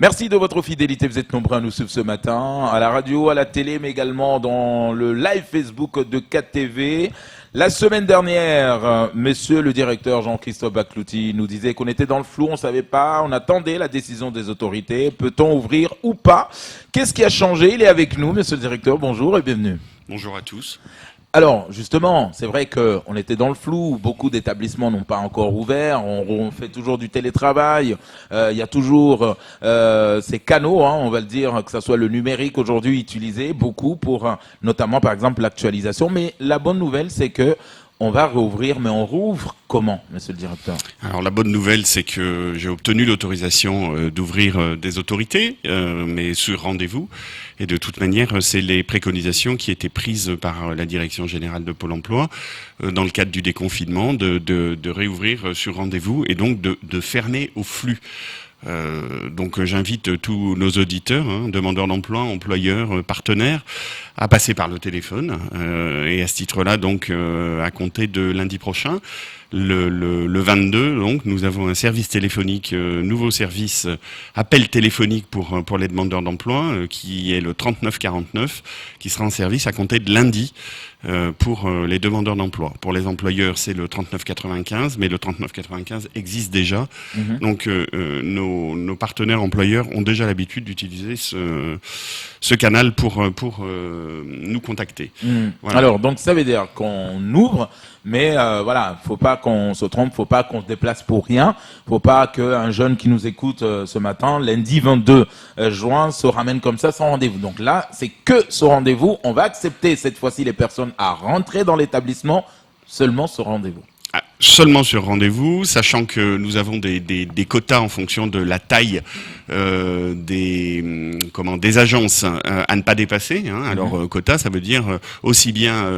Merci de votre fidélité, vous êtes nombreux à nous suivre ce matin, à la radio, à la télé, mais également dans le live Facebook de 4TV. La semaine dernière, monsieur le directeur Jean-Christophe Baclouty nous disait qu'on était dans le flou, on ne savait pas, on attendait la décision des autorités, peut-on ouvrir ou pas? Qu'est-ce qui a changé? Il est avec nous, monsieur le directeur, bonjour et bienvenue. Bonjour à tous. Alors, justement, c'est vrai qu'on était dans le flou, beaucoup d'établissements n'ont pas encore ouvert, on fait toujours du télétravail, il y a toujours ces canaux, on va le dire, que ce soit le numérique aujourd'hui utilisé beaucoup pour, notamment par exemple l'actualisation, mais la bonne nouvelle c'est que on va rouvrir, mais on rouvre comment, monsieur le directeur? Alors la bonne nouvelle, c'est que j'ai obtenu l'autorisation d'ouvrir des autorités, mais sur rendez-vous. Et de toute manière, c'est les préconisations qui étaient prises par la Direction générale de Pôle emploi dans le cadre du déconfinement, de réouvrir sur rendez-vous et donc de fermer au flux. Donc j'invite tous nos auditeurs, demandeurs d'emploi, employeurs, partenaires, à passer par le téléphone et à ce titre-là, donc à compter de lundi prochain, le 22, donc nous avons un service téléphonique, nouveau service appel téléphonique pour les demandeurs d'emploi, qui est le 3949, qui sera en service à compter de lundi. Pour les demandeurs d'emploi. Pour les employeurs, c'est le 3995, mais le 3995 existe déjà. Donc nos partenaires employeurs ont déjà l'habitude d'utiliser ce canal pour nous contacter. Voilà. Alors, donc ça veut dire qu'on ouvre, mais voilà, faut pas qu'on se trompe, faut pas qu'on se déplace pour rien, faut pas qu'un jeune qui nous écoute ce matin, lundi 22 juin, se ramène comme ça sans rendez-vous. Donc là, c'est que ce rendez-vous, on va accepter cette fois-ci les personnes à rentrer dans l'établissement, seulement ce rendez-vous. Seulement sur rendez-vous, sachant que nous avons des quotas en fonction de la taille des agences à ne pas dépasser. Alors quota, ça veut dire aussi bien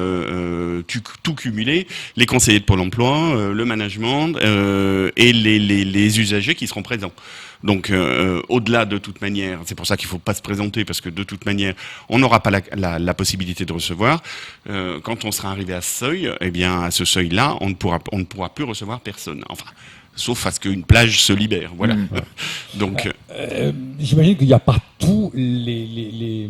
tout cumulé, les conseillers de Pôle emploi, le management et les usagers qui seront présents. Donc au-delà, de toute manière, c'est pour ça qu'il ne faut pas se présenter, parce que de toute manière, on n'aura pas la possibilité de recevoir. Quand on sera arrivé à ce seuil, eh bien à ce seuil-là, on ne pourra plus recevoir personne. Enfin, sauf à ce qu'une plage se libère. Voilà. Donc, j'imagine qu'il n'y a pas tous les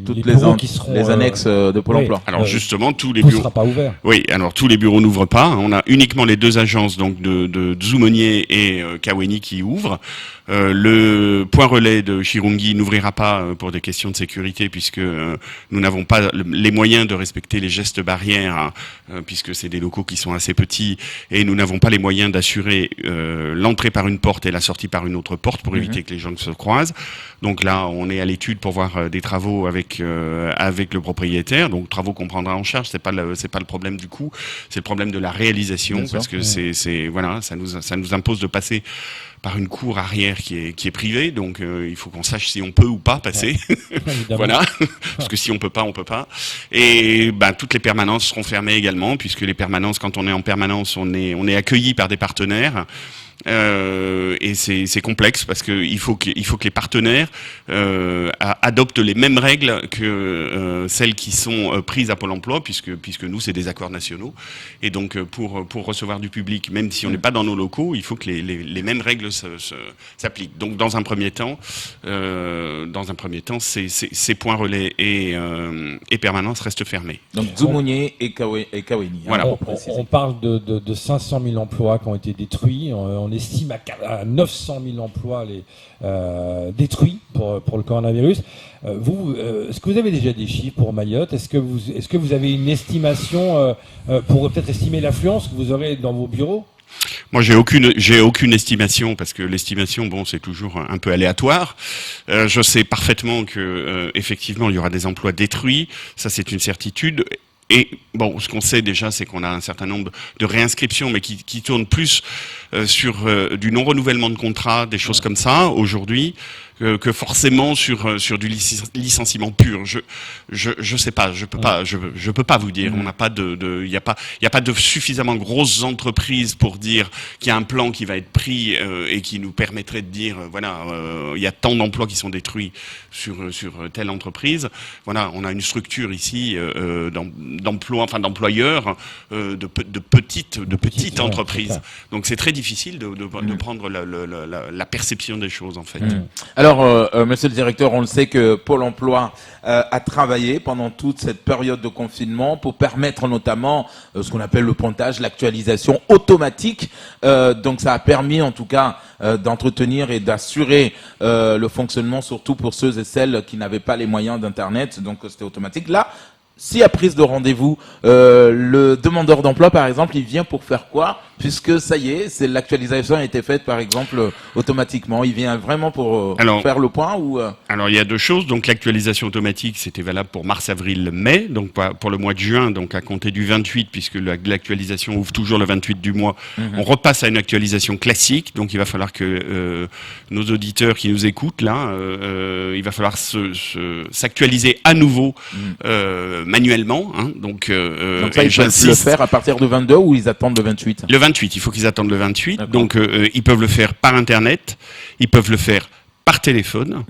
bureaux qui seront les annexes de Pôle emploi. Alors justement, tous les tout bureaux sera pas ouvert. Oui, alors tous les bureaux n'ouvrent pas. On a uniquement les deux agences, donc de Zoumonier et Kaweni, qui ouvrent. Le point relais de Chirungi n'ouvrira pas pour des questions de sécurité, puisque nous n'avons pas les moyens de respecter les gestes barrières, puisque c'est des locaux qui sont assez petits, et nous n'avons pas les moyens d'assurer l'entrée par une porte et la sortie par une autre porte pour éviter que les gens se croisent. Donc là, on est à l'étude pour voir des travaux avec le propriétaire. Donc travaux qu'on prendra en charge. C'est pas le problème du coût, c'est le problème de la réalisation, parce que c'est voilà, ça nous impose de passer par une cour arrière qui est privée, donc il faut qu'on sache si on peut ou pas passer. Voilà, parce que si on peut pas, on peut pas. Et toutes les permanences seront fermées également, puisque les permanences, quand on est en permanence, on est accueilli par des partenaires. Et c'est complexe, parce que il faut que les partenaires adoptent les mêmes règles que celles qui sont prises à Pôle emploi, puisque nous c'est des accords nationaux, et donc pour recevoir du public, même si on n'est pas dans nos locaux, il faut que les mêmes règles s'appliquent. Donc dans un premier temps, ces points relais et permanence restent fermés. Donc Zoumonier et Kaweni. Voilà. On parle de 500 000 emplois qui ont été détruits. On estime à 900 000 emplois détruits pour le coronavirus. Est-ce que vous avez déjà des chiffres pour Mayotte? Est-ce que vous avez une estimation pour peut-être estimer l'affluence que vous aurez dans vos bureaux? Moi, j'ai aucune estimation, parce que l'estimation, c'est toujours un peu aléatoire. Je sais parfaitement que effectivement, il y aura des emplois détruits. Ça, c'est une certitude. Et ce qu'on sait déjà, c'est qu'on a un certain nombre de réinscriptions, mais qui tournent plus sur du non-renouvellement de contrat, des choses comme ça aujourd'hui, que forcément sur du licenciement pur. Je sais pas, je peux pas vous dire. On n'a pas il y a pas de suffisamment grosses entreprises pour dire qu'il y a un plan qui va être pris et qui nous permettrait de dire il y a tant d'emplois qui sont détruits sur telle entreprise. Voilà, on a une structure ici d'employeurs de petites entreprises. Donc c'est très difficile de prendre la perception des choses, en fait. Alors Alors, monsieur le directeur, on le sait que Pôle emploi a travaillé pendant toute cette période de confinement pour permettre notamment ce qu'on appelle le pointage, l'actualisation automatique. Donc ça a permis en tout cas d'entretenir et d'assurer le fonctionnement, surtout pour ceux et celles qui n'avaient pas les moyens d'Internet. Donc c'était automatique. Là, si à prise de rendez-vous, le demandeur d'emploi, par exemple, il vient pour faire quoi? Puisque ça y est, l'actualisation a été faite, par exemple, automatiquement. Il vient vraiment pour faire le point ou Alors, il y a deux choses. Donc, l'actualisation automatique, c'était valable pour mars, avril, mai. Donc, pour le mois de juin, donc à compter du 28, puisque l'actualisation ouvre toujours le 28 du mois, on repasse à une actualisation classique. Donc, il va falloir que nos auditeurs qui nous écoutent, là, il va falloir s'actualiser à nouveau manuellement. Hein. Donc ça, ils peuvent le faire à partir de 22 ou ils attendent le 28? Le 28, il faut qu'ils attendent le 28. D'accord. Donc, ils peuvent le faire par Internet, ils peuvent le faire par téléphone,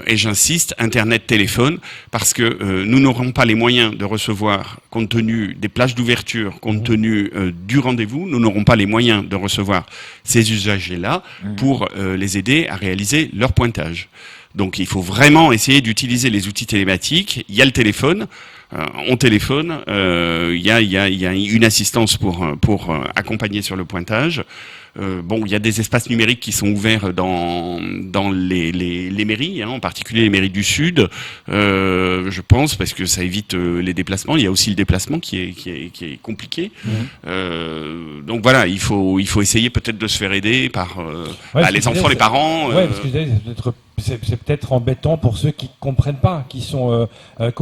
et j'insiste, Internet, téléphone, parce que nous n'aurons pas les moyens de recevoir, compte tenu des plages d'ouverture, compte tenu du rendez-vous, nous n'aurons pas les moyens de recevoir ces usagers-là pour les aider à réaliser leur pointage. Donc il faut vraiment essayer d'utiliser les outils télématiques. Il y a le téléphone, on téléphone, il y a une assistance pour accompagner sur le pointage. Il y a des espaces numériques qui sont ouverts dans les mairies, hein, en particulier les mairies du Sud, je pense, parce que ça évite les déplacements. Il y a aussi le déplacement qui est compliqué. Donc voilà, il faut essayer peut-être de se faire aider par les enfants, les parents. Ouais, parce que c'est peut-être embêtant pour ceux qui comprennent pas, qui ont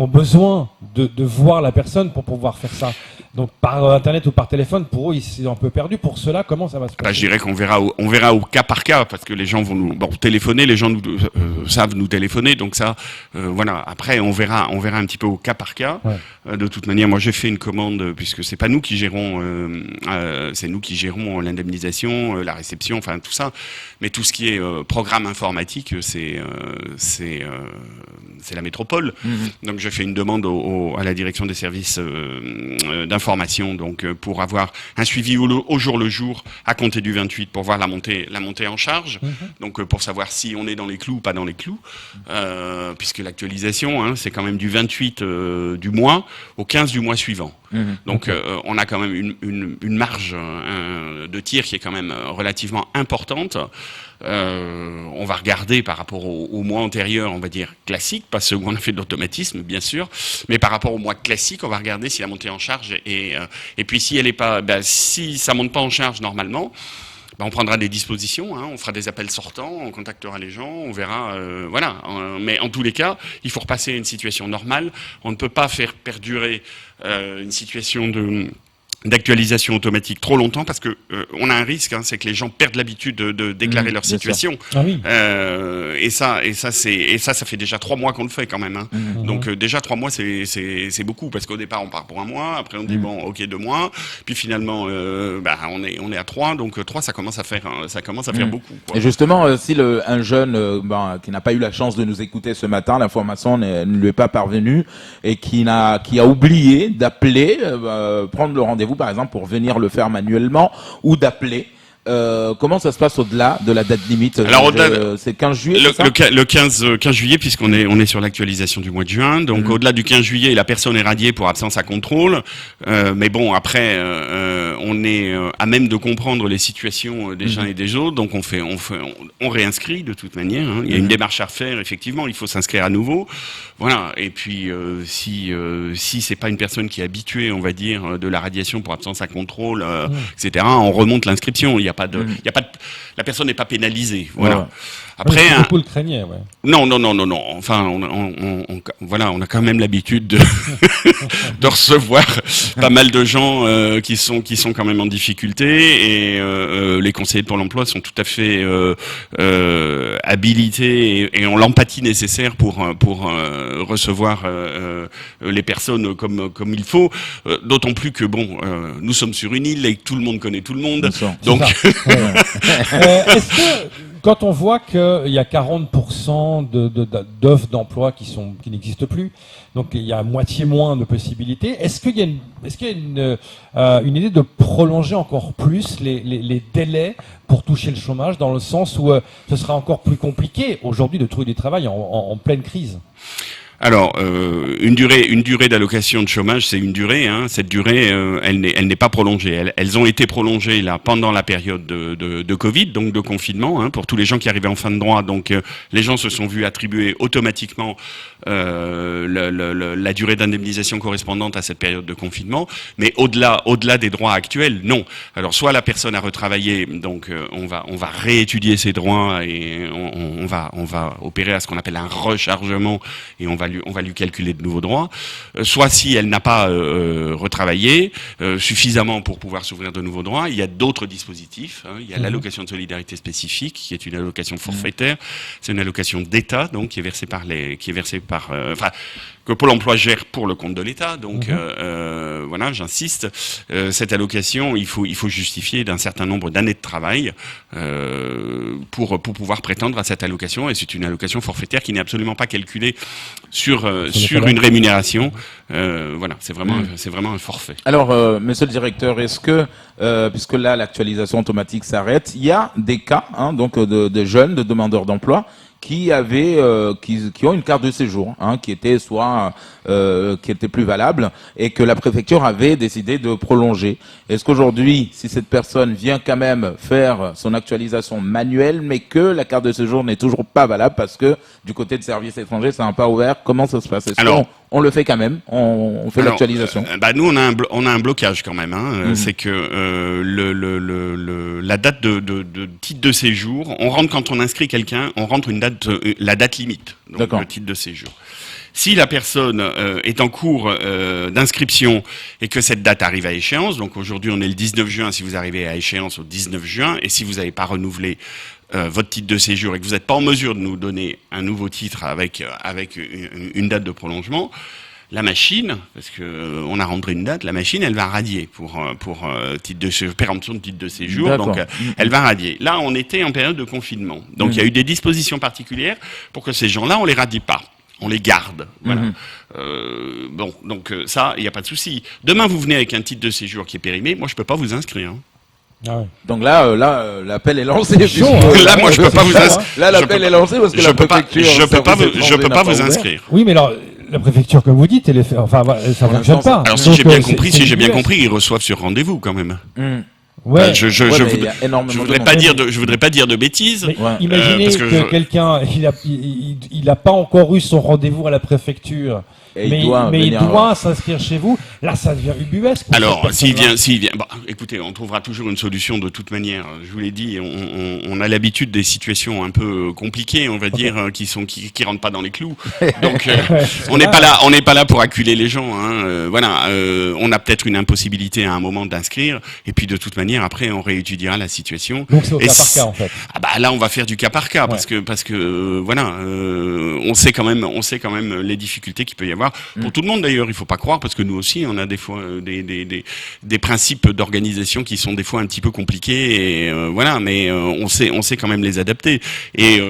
besoin de voir la personne pour pouvoir faire ça. Donc par Internet ou par téléphone, pour eux, c'est un peu perdu. Pour cela, comment ça va se passer? Je dirais qu'on verra au cas par cas, parce que les gens vont nous téléphoner, les gens savent nous téléphoner, donc ça, voilà. Après, on verra un petit peu au cas par cas. Ouais. De toute manière, moi, j'ai fait une commande, puisque c'est pas nous qui gérons, c'est nous qui gérons l'indemnisation, la réception, enfin tout ça. Mais tout ce qui est programme informatique, c'est la métropole. Donc, j'ai fait une demande à la direction des services d'information, donc pour avoir un suivi au jour le jour à compter du 28 pour voir la montée en charge, donc pour savoir si on est dans les clous ou pas dans les clous, puisque l'actualisation, hein, c'est quand même du 28 du mois au 15 du mois suivant. Donc on a quand même une marge de tir qui est quand même relativement importante. On va regarder par rapport au mois antérieur, on va dire classique, pas ceux où on a fait de l'automatisme, bien sûr, mais par rapport au mois classique, on va regarder si la montée en charge et puis si elle est pas, si ça monte pas en charge normalement, on prendra des dispositions, hein, on fera des appels sortants, on contactera les gens, on verra, voilà. Mais en tous les cas, il faut repasser à une situation normale. On ne peut pas faire perdurer une situation d'actualisation automatique trop longtemps, parce que on a un risque, hein, c'est que les gens perdent l'habitude de déclarer leur situation. Ah oui. Et ça fait déjà 3 mois qu'on le fait quand même. Hein. Donc déjà 3 mois c'est beaucoup, parce qu'au départ on part pour 1 mois, après on dit bon ok 2 mois, puis finalement on est à 3, donc 3 ça commence à faire beaucoup. Quoi. Et justement si un jeune qui n'a pas eu la chance de nous écouter ce matin, l'information ne lui est pas parvenue et qui a oublié d'appeler, prendre le rendez-vous par exemple pour venir le faire manuellement ou d'appeler. Comment ça se passe au-delà de la date limite? Alors c'est 15 juillet. Le 15 juillet, puisqu'on est sur l'actualisation du mois de juin. Donc au-delà du 15 juillet, la personne est radiée pour absence à contrôle. Mais bon, après, on est à même de comprendre les situations des uns et des autres. Donc on réinscrit de toute manière. Hein. Il y a une démarche à refaire. Effectivement, il faut s'inscrire à nouveau. Voilà. Et puis si c'est pas une personne qui est habituée, on va dire, de la radiation pour absence à contrôle, etc., on remonte l'inscription. La personne n'est pas pénalisée. Voilà. Ouais. Après, beaucoup le craignaient, ouais. Non. Enfin, on a quand même l'habitude de recevoir pas mal de gens qui sont quand même en difficulté, et les conseillers de Pôle emploi sont tout à fait habilités et ont l'empathie nécessaire pour recevoir les personnes comme il faut. D'autant plus que nous sommes sur une île et que tout le monde connaît tout le monde. Donc, est-ce que Quand on voit qu'il y a 40% d'offres d'emploi qui n'existent plus, donc il y a à moitié moins de possibilités, est-ce qu'il y a une idée de prolonger encore plus les délais pour toucher le chômage, dans le sens où ce sera encore plus compliqué aujourd'hui de trouver du travail en pleine crise? Alors, une durée d'allocation de chômage, c'est une durée. Hein. Cette durée, elle n'est pas prolongée. Elles ont été prolongées là pendant la période de Covid, donc de confinement, hein, pour tous les gens qui arrivaient en fin de droit. Donc, les gens se sont vus attribuer automatiquement la durée d'indemnisation correspondante à cette période de confinement. Mais au-delà des droits actuels, non. Alors, soit la personne a retravaillé, donc on va réétudier ses droits et on va opérer à ce qu'on appelle un rechargement et on va lui calculer de nouveaux droits, soit si elle n'a pas retravaillé suffisamment pour pouvoir s'ouvrir de nouveaux droits, il y a d'autres dispositifs. Hein. Il y a l'allocation de solidarité spécifique, qui est une allocation forfaitaire. C'est une allocation d'État, donc qui est versée par que Pôle emploi gère pour le compte de l'État. Donc voilà, j'insiste. Cette allocation, il faut justifier d'un certain nombre d'années de travail pour pouvoir prétendre à cette allocation. Et c'est une allocation forfaitaire qui n'est absolument pas calculée sur une rémunération. Voilà, c'est vraiment un forfait. Alors, monsieur le directeur, est-ce que, puisque là l'actualisation automatique s'arrête, il y a des cas, hein, donc de jeunes, de demandeurs d'emploi, qui ont une carte de séjour, hein, qui était plus valable et que la préfecture avait décidé de prolonger. Est-ce qu'aujourd'hui, si cette personne vient quand même faire son actualisation manuelle, mais que la carte de séjour n'est toujours pas valable parce que du côté de services étrangers, ça n'a pas ouvert, comment ça se passe? Est-ce qu'on le fait quand même? On fait l'actualisation? Nous, on a un blocage quand même. Hein. C'est que la date de titre de séjour, on rentre quand on inscrit quelqu'un, on rentre la date limite, donc le titre de séjour. Si la personne est en cours d'inscription et que cette date arrive à échéance, donc aujourd'hui on est le 19 juin, si vous arrivez à échéance au 19 juin, et si vous n'avez pas renouvelé votre titre de séjour et que vous n'êtes pas en mesure de nous donner un nouveau titre avec une date de prolongement, la machine, parce que on a rentré une date, la machine, elle va radier pour titre de séjour, péremption de titre de séjour. D'accord. Donc elle va radier. Là, on était en période de confinement, donc il y a eu des dispositions particulières pour que ces gens-là, on les radie pas. On les garde, voilà. Donc ça, il n'y a pas de souci. Demain, vous venez avec un titre de séjour qui est périmé, moi je peux pas vous inscrire. Hein. Ah ouais. Donc là, l'appel est lancé. Là, moi, je peux pas vous inscrire. Là, l'appel est lancé parce que la préfecture. Je peux pas vous inscrire. Oui, mais alors, la préfecture, comme vous dites, ça ne fonctionne pas. Alors, si j'ai bien compris, ils reçoivent sur rendez-vous quand même. Ouais. Je voudrais pas dire de bêtises. Imaginez que quelqu'un, il a pas encore eu son rendez-vous à la préfecture. Mais il doit s'inscrire chez vous. Là, ça devient ubuesque. Alors, s'il vient, écoutez, on trouvera toujours une solution de toute manière. Je vous l'ai dit, on a l'habitude des situations un peu compliquées, on va dire, qui rentrent pas dans les clous. Donc, on n'est pas là pour acculer les gens. Hein. Voilà, on a peut-être une impossibilité à un moment d'inscrire, et puis de toute manière, après, on réétudiera la situation. Donc c'est au cas par cas, en fait. Là, on va faire du cas par cas, parce que voilà, on sait quand même les difficultés qu'il peut y avoir. Pour tout le monde d'ailleurs, il faut pas croire, parce que nous aussi on a des fois des principes d'organisation qui sont des fois un petit peu compliqués et voilà, mais on sait quand même les adapter. Et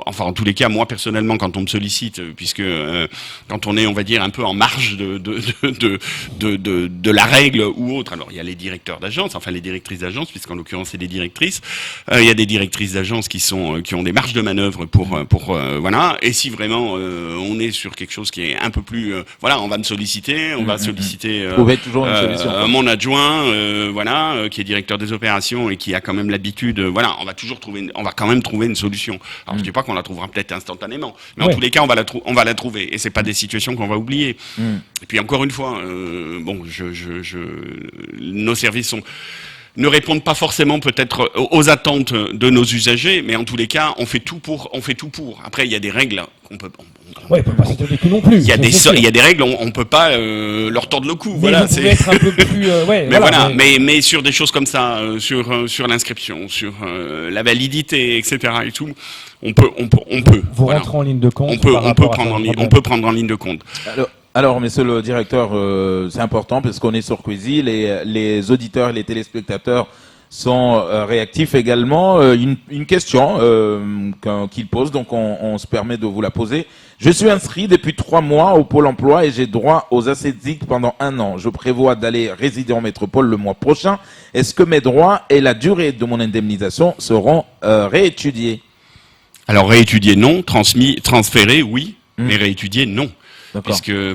enfin en tous les cas, moi personnellement, quand on me sollicite, puisque quand on est, on va dire, un peu en marge de la règle ou autre, alors il y a les directeurs d'agence, enfin les directrices d'agence, puisqu'en l'occurrence c'est des directrices, il y a des directrices d'agence qui ont des marges de manœuvre pour voilà. Et si vraiment on est sur quelque chose qui est un peu plus, voilà, on va me solliciter, on va solliciter toujours une solution, mon adjoint, voilà, qui est directeur des opérations et qui a quand même l'habitude, voilà, on va quand même trouver une solution. Alors je dis pas qu'on la trouvera peut-être instantanément, mais en tous les cas on va la trouver, et c'est pas des situations qu'on va oublier. Et puis encore une fois, nos services ne répondent pas forcément peut-être aux attentes de nos usagers, mais en tous les cas, on fait tout pour. Après, il y a des règles qu'on peut. Ouais, il peut pas s'étonner que non plus. Il y a des règles, on peut pas leur tordre le cou. Mais voilà, c'est être un peu plus. Mais sur des choses comme ça, sur l'inscription, sur la validité, etc. et tout, on peut. Vous rentrez en ligne de compte. On peut prendre en ligne de compte. Alors, monsieur le directeur, c'est important parce qu'on est sur Quizy, les auditeurs et les téléspectateurs sont réactifs également. Une question qu'il pose, donc on se permet de vous la poser. Je suis inscrit depuis 3 mois au Pôle emploi et j'ai droit aux ascédiques pendant 1 an. Je prévois d'aller résider en métropole le mois prochain. Est-ce que mes droits et la durée de mon indemnisation seront réétudiés? Alors réétudier non, transférer oui, mais réétudier non.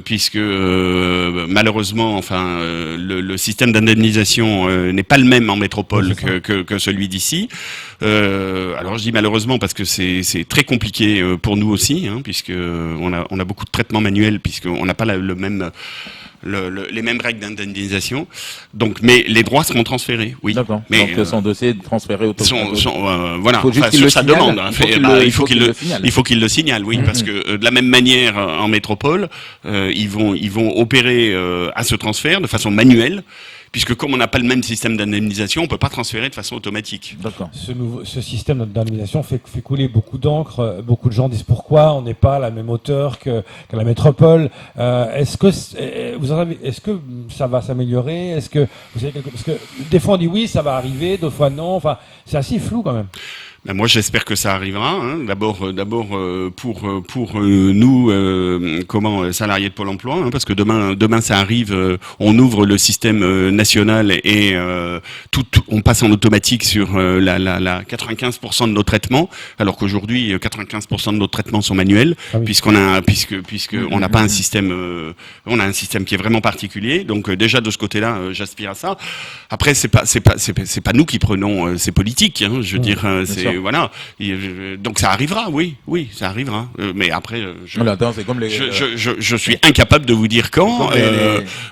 Puisque malheureusement, enfin, le système d'indemnisation n'est pas le même en métropole que celui d'ici. Alors je dis malheureusement parce que c'est très compliqué pour nous aussi, hein, puisque on a beaucoup de traitements manuels, puisqu'on n'a pas les mêmes règles d'indemnisation. Donc, mais les droits seront transférés, oui. D'accord. Mais donc son dossier est transféré automatiquement. Voilà. Sur sa demande. Il faut qu'il le signale, oui, parce que de la même manière en métropole, ils vont opérer à ce transfert de façon manuelle. Puisque comme on n'a pas le même système d'indemnisation, on peut pas transférer de façon automatique. D'accord. Ce système d'indemnisation fait couler beaucoup d'encre. Beaucoup de gens disent pourquoi on n'est pas à la même hauteur que la métropole. Est-ce que ça va s'améliorer? Est-ce que vous savez parce que des fois on dit oui, ça va arriver, d'autres fois non. Enfin, c'est assez flou quand même. Ben moi, j'espère que ça arrivera. Hein. D'abord, pour nous, salariés de Pôle Emploi, hein, parce que demain, ça arrive. On ouvre le système national et on passe en automatique sur la 95% de nos traitements, alors qu'aujourd'hui, 95% de nos traitements sont manuels, puisque on n'a pas un système, on a un système qui est vraiment particulier. Donc déjà de ce côté-là, j'aspire à ça. Après, c'est pas nous qui prenons ces politiques. Hein, je veux dire, voilà. Donc ça arrivera, oui, ça arrivera. Mais après, je suis incapable de vous dire quand.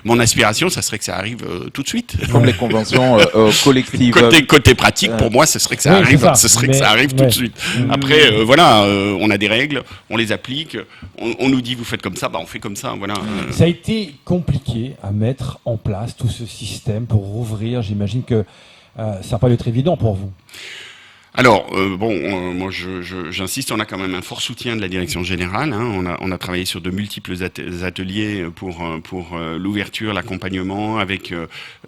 Mon aspiration, ça serait que ça arrive tout de suite. Comme les conventions collectives. Côté pratique, pour moi, ce serait que ça arrive. Ce serait que ça arrive tout de suite. Après, on a des règles, on les applique. On nous dit vous faites comme ça, on fait comme ça. Voilà. Ça a été compliqué à mettre en place tout ce système pour rouvrir. J'imagine que ça n'a pas dû être évident pour vous. Alors, moi j'insiste, on a quand même un fort soutien de la direction générale. Hein. On a travaillé sur de multiples ateliers pour l'ouverture, l'accompagnement, avec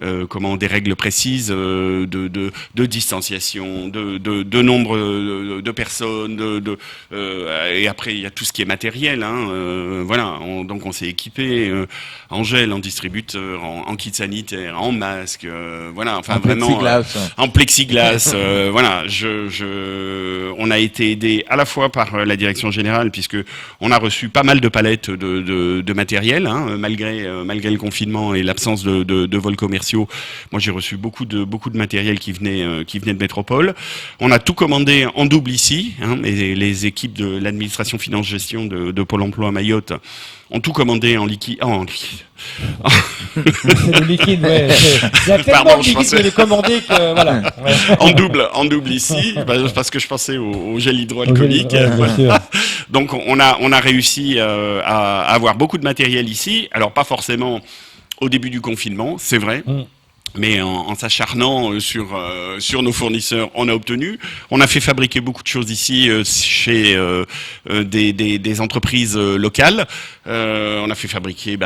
des règles précises de distanciation, de nombre de personnes, et après il y a tout ce qui est matériel. Hein. Donc on s'est équipé en gel, en distributeur, en kit sanitaire, en masque, en plexiglas. On a été aidé à la fois par la direction générale, puisque on a reçu pas mal de palettes de matériel, hein, malgré le confinement et l'absence de vols commerciaux. Moi, j'ai reçu beaucoup de matériel qui venait de métropole. On a tout commandé en double ici, hein, et les équipes de l'administration finance gestion de Pôle Emploi à Mayotte ont tout commandé en liquide. C'est le liquide, ouais. Il y a tellement de liquide de les commander que voilà. Ouais. En double ici, parce que je pensais au gel hydroalcoolique. Donc on a réussi à avoir beaucoup de matériel ici. Alors pas forcément au début du confinement, c'est vrai. Mais en s'acharnant sur nos fournisseurs, on a obtenu. On a fait fabriquer beaucoup de choses ici chez des entreprises locales. On a fait fabriquer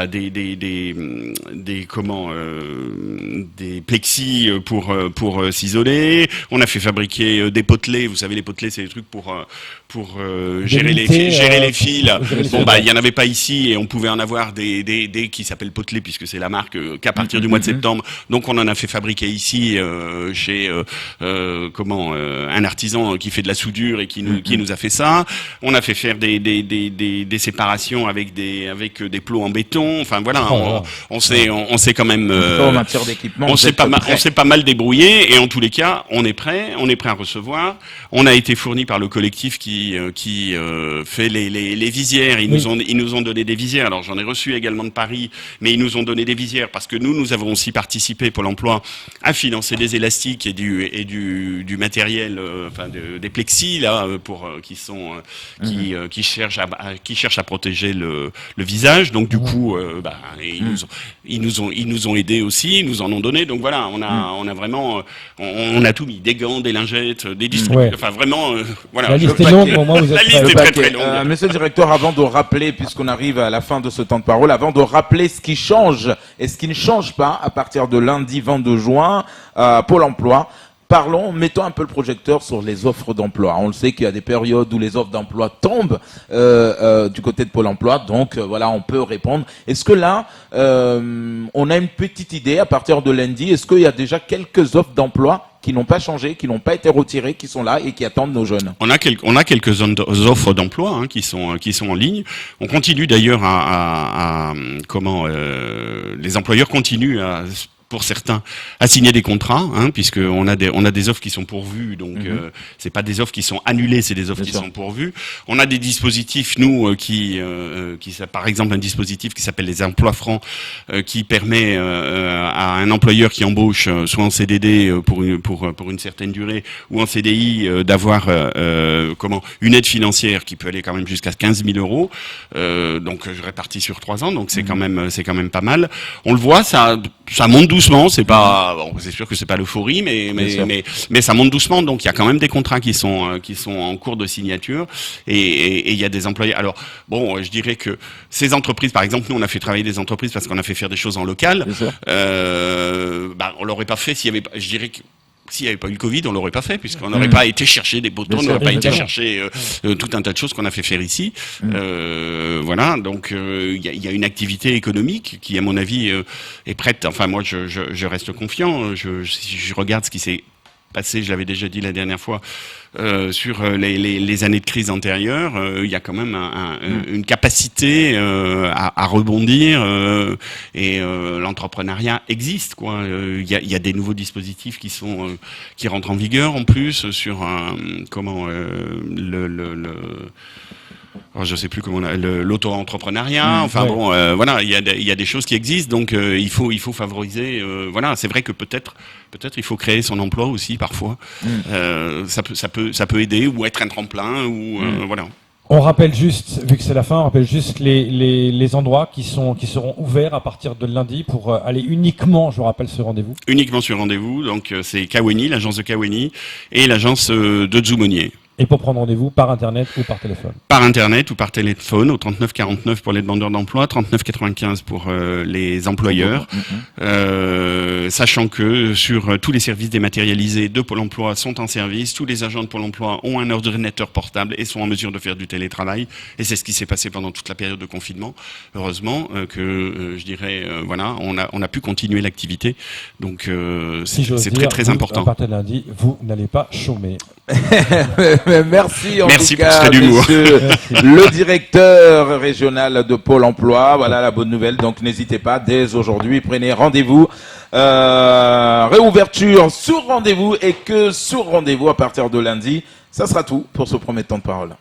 des plexis pour s'isoler. On a fait fabriquer des potelets. Vous savez, les potelets, c'est des trucs pour gérer les fils. Il y en avait pas ici et on pouvait en avoir des qui s'appellent potelets, puisque c'est la marque qu'à partir du mois de septembre. Donc on en a fait fabriquer ici chez un artisan qui fait de la soudure et qui nous a fait ça. On a fait faire des séparations avec des plots en béton. Enfin voilà, on s'est quand même en matière d'équipement, on s'est pas mal débrouillé, et en tous les cas, on est prêt à recevoir. On a été fourni par le collectif qui fait les visières. Ils nous ont donné des visières. Alors j'en ai reçu également de Paris, mais ils nous ont donné des visières parce que nous avons aussi participé, Pôle Emploi, à financer des élastiques et du matériel, des plexis là qui cherchent à protéger le visage. Donc du coup, ils nous ont aidés aussi, ils nous en ont donné. Donc voilà, on a vraiment, on a tout mis, des gants, des lingettes, des distributeurs. Enfin vraiment, voilà. La liste est longue, au moins vous êtes la liste est très longue. Monsieur le directeur, avant de rappeler, puisqu'on arrive à la fin de ce temps de parole, avant de rappeler ce qui change et ce qui ne change pas à partir de lundi 22 juin, Pôle Emploi mettons un peu le projecteur sur les offres d'emploi. On le sait qu'il y a des périodes où les offres d'emploi tombent du côté de Pôle emploi, donc voilà, on peut répondre. Est-ce que là, on a une petite idée à partir de lundi, est-ce qu'il y a déjà quelques offres d'emploi qui n'ont pas changé, qui n'ont pas été retirées, qui sont là et qui attendent nos jeunes? On a quelques offres d'emploi qui sont en ligne. On continue d'ailleurs les employeurs continuent pour certains, à signer des contrats, puisque on a des offres qui sont pourvues, donc c'est pas des offres qui sont annulées, c'est des offres qui sont pourvues. On a des dispositifs, nous, par exemple un dispositif qui s'appelle les emplois francs, qui permet à un employeur qui embauche, soit en CDD pour une certaine durée, ou en CDI, d'avoir une aide financière qui peut aller quand même jusqu'à 15 000 euros, donc réparti sur 3 ans, donc c'est quand même pas mal. On le voit, ça monte doucement, c'est pas, c'est sûr que c'est pas l'euphorie, mais ça monte doucement, donc il y a quand même des contrats qui sont en cours de signature, et il y a des employés. Alors bon, je dirais que ces entreprises, par exemple, nous on a fait travailler des entreprises parce qu'on a fait faire des choses en local. On l'aurait pas fait s'il y avait pas eu le Covid, on l'aurait pas fait, puisqu'on n'aurait pas été chercher des boutons, on n'aurait pas été chercher tout un tas de choses qu'on a fait faire ici. Voilà, donc il y a une activité économique qui, à mon avis, est prête. Enfin, moi, je reste confiant. Si je regarde ce qui s'est passé, je l'avais déjà dit la dernière fois, sur les années de crise antérieures, il y a quand même une capacité à rebondir, et l'entrepreneuriat existe, quoi. Il y a des nouveaux dispositifs qui rentrent en vigueur en plus sur alors, je sais plus comment l'auto-entrepreneuriat. Voilà, il y a des choses qui existent, donc il faut favoriser. Voilà, c'est vrai que peut-être il faut créer son emploi aussi parfois. Ça peut aider, ou être un tremplin, ou voilà. On rappelle juste, vu que c'est la fin, on rappelle juste les endroits qui seront ouverts à partir de lundi pour aller uniquement, je vous rappelle, ce rendez-vous. Uniquement sur rendez-vous, donc c'est Kaweni, l'agence de Kaweni, et l'agence de Zoumonier. Et pour prendre rendez-vous par Internet ou par téléphone? Par Internet ou par téléphone, au 39 49 pour les demandeurs d'emploi, 39 95 pour les employeurs. Sachant que sur tous les services dématérialisés de Pôle emploi sont en service, tous les agents de Pôle emploi ont un ordinateur portable et sont en mesure de faire du télétravail. Et c'est ce qui s'est passé pendant toute la période de confinement. Heureusement je dirais, voilà, on a pu continuer l'activité. Donc c'est très très important. À partir de lundi, vous n'allez pas chômer. Merci en Merci tout cas, pour cet humour. monsieur le directeur régional de Pôle emploi. Voilà la bonne nouvelle. Donc n'hésitez pas, dès aujourd'hui, prenez rendez-vous. Réouverture sur rendez-vous, et que sur rendez-vous à partir de lundi. Ça sera tout pour ce premier temps de parole.